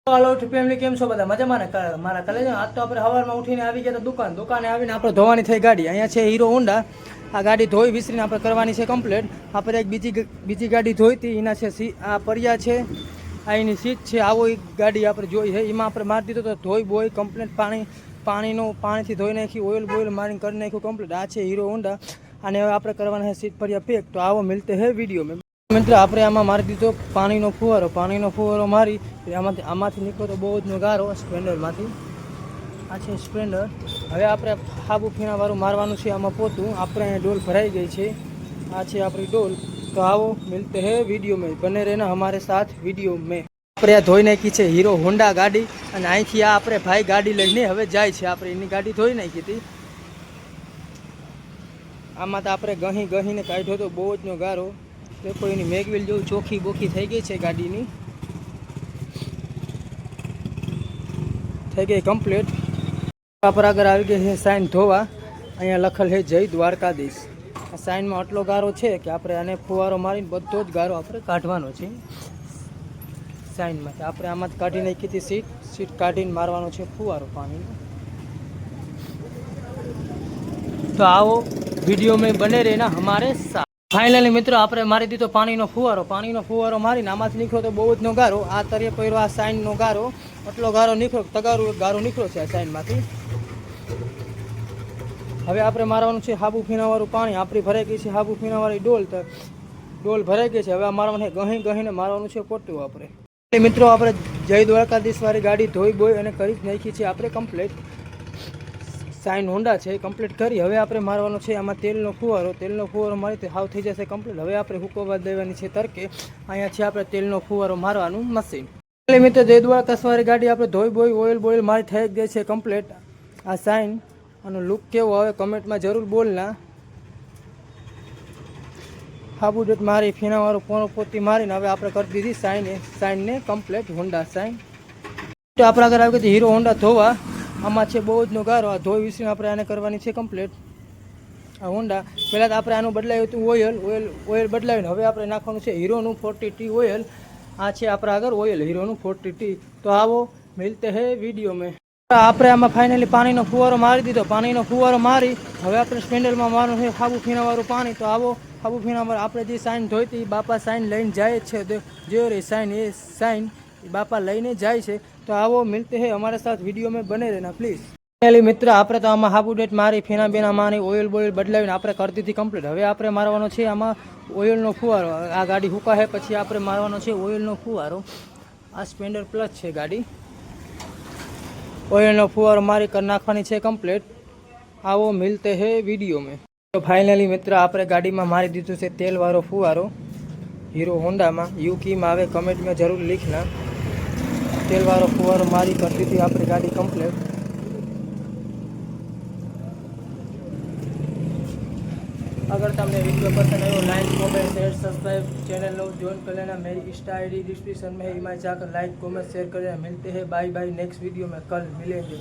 હાલો family કેમ છો બધા મજામાં ને મારા કલેજ આજ તો આપણે સવારમાં ઉઠીને આવી ગયા તો દુકાને આવીને આપણે ધોવાની થઈ ગાડી અહીંયા છે હીરો હોન્ડા આ ગાડી ધોઈ વિસરીને આપણે કરવાની છે કમ્પ્લીટ આપણે એક બીજી ગાડી ધોઈ હતી એના છે આ પરિયા છે આ એની સીટ છે આવો એક ગાડી આપણે જોઈ છે એમાં આપણે મારી દીધો તો ધોઈ બોઈ કમ્પ્લીટ પાણીથી ધોઈ નાખી ઓઇલ મારીને કરી નાખ્યું કમ્પ્લીટ આ છે હીરો હોન્ડા અને હવે આપણે કરવાના છે સીટ પરિયા પેક તો આવો મિલતે હે વિડીયો મેં મિત્ર આપણે આમાં મારી દીધો પાણીનો ફુવારો મારી આમાંથી નીકળો તો બહુ જ ગારો સ્પ્લેન્ડરમાંથી આ છે સ્પ્લેન્ડર હવે આપણે સાબુ ફીણાવાળું મારવાનું છે આમાં પોતું આપણે અહીંયા ડોલ ભરાઈ ગઈ છે આ છે આપણી ડોલ તો આવો મિલતે હે વિડીયો મેં બને રહેના અમારે સાથ વિડીયો મેં આપણે આ ધોઈ નાખી છે હીરો હોન્ડા ગાડી અને અહીંથી આ આપણે ભાઈ ગાડી લઈને હવે જાય છે આપણે એની ગાડી ધોઈ નાખી હતી આમાં તો આપણે ગહીને કાઢ્યો તો બહુ જ ગારો देखो एनी मेगविल जो चोखी बोखी થઈ ગઈ છે ગાડીની થઈ ગઈ કમ્પ્લીટ પર આગળ આવી ગઈ છે સાઈન ધોવા અહીંયા લખેલ છે જય દ્વારકાધીશ આ સાઈનમાં આટલો ગારો છે કે આપણે આને ફુવારો મારીને બધો જ ગારો આપણે કાઢવાનો છે સાઈનમાં આપણે આમાં કાઢી નાખી હતી સીટ કાઢીને મારવાનો છે ફુવારો પાણીનો તો આવો વિડીયો में बने रहना हमारे साथ फाइनली मित्रों આપણે મારી દીધો પાણીનો ફુવારો મારીને આમાંથી નીકળ્યો તો બહુ જ ગારો આ તરીએ પહેરો આ સાઈનનો ગારો આટલો ગારો નીકળ્યો તગારું ગારો નીકળ્યો છે આ સાઈનમાંથી હવે આપણે મારવાનું છે સાબુ ફીણાવાળું પાણી આપણી ભરાઈ ગઈ છે સાબુ ફીણાવાળી ડોલ ભરાઈ ગઈ છે હવે આ મારવાનું ગહીને મારવાનું છે પોતું આપણે મિત્રો આપણે જય દ્વારકાધીશ વાળી ગાડી ધોઈ બોઈ અને કરી જ નાખી છે આપણે કમ્પ્લીટ સાઈન હોન્ડા છે કમ્પ્લીટ કરી હવે આપણે મારવાનો છે આમાં તેલનો ફુવારો મારી તે હાવ થઈ જશે કમ્પ્લીટ હવે આપણે હુકવવા દેવાની છે તરકે અહીંયા છે આપણે તેલનો ફુવારો મારવાનું મશીન એટલે મિત્રો જય દ્વારકાધીશ ગાડી આપણે ધોઈ બોઈ ઓઇલ મારી થઈ ગઈ છે કમ્પ્લીટ આ સાઈન આનો લુક કેવો આવે કમેન્ટમાં જરૂર બોલના સાબુ ડેટ મારી ફીણાવાળું પોતી મારીને હવે આપણે કરી દીધી સાઈનને કમ્પ્લીટ હોન્ડા સાઈન તો આપણે આગળ આવી ગઈ હીરો હોન્ડા ધોવા આમાં છે બહુ જ ગારો આ ધોઈ વિસીને આપણે આને કરવાની છે કમ્પ્લીટ આ હોન્ડા પહેલાં તો આપણે આનું બદલાવ્યું હતું ઓઇલ બદલાવીને હવે આપણે નાખવાનું છે હીરોનું 40T ઓઇલ આ છે આપણા આગળ ઓઇલ હીરોનું 40T તો આવો મિલતે હે વિડીયો મેં આપણે આમાં ફાઇનલી પાણીનો ફુવારો મારી દીધો પાણીનો ફુવારો મારી હવે આપણે સ્પેન્ડલમાં મારવાનું છે સાબુ ફીણાવાળું પાણી તો આવો સાબુ ફીણાવાળું આપણે જે સાઈન ધોઈતી બાપા સાઈન લઈને જાય છે જે રે સાઈન બાપા લઈને જાય છે તો આવો મિલતે હે અમારે સાથ વિડીયો में बने रहना प्लीज પહેલી મિત્ર આપણે તો આમાં સાબુ ડેટ મારી ફીણા બેના મારી ઓઇલ બદલાવીને આપણે કરી દીધી કમ્પ્લીટ હવે આપણે મારવાનો છે આમાં ઓઇલનો ફુવારો આ ગાડી હુકા પછી આપણે મારવાનો છે ઓઇલનો ફુવારો આ સ્પ્લેન્ડર પ્લસ છે ગાડી ઓઇલનો ફુવારો મારી કરી નાખવાની છે કમ્પ્લીટ આવો મિલતે હે વિડીયો में તો ફાઇનલી મિત્ર આપણે ગાડીમાં મારી દીધું છે તેલવાળો ફુવારો હીરો હોન્ડામાં યુકીમાં આવે કમેન્ટમાં જરૂર લીખના તેલવાળો ફુવારો મારી કરી દીધી આપણી ગાડી કમ્પ્લીટ अगर तुमने वीडियो पसंद आयो like comment share subscribe channel लो ज्वाइन कर लेना मेरी इंस्टा आईडी डिस्क्रिप्शन में है, जाकर लाइक कमेंट शेयर कर लेना। मिलते हैं बाय बाय नेक्स्ट वीडियो में, कल मिलेंगे।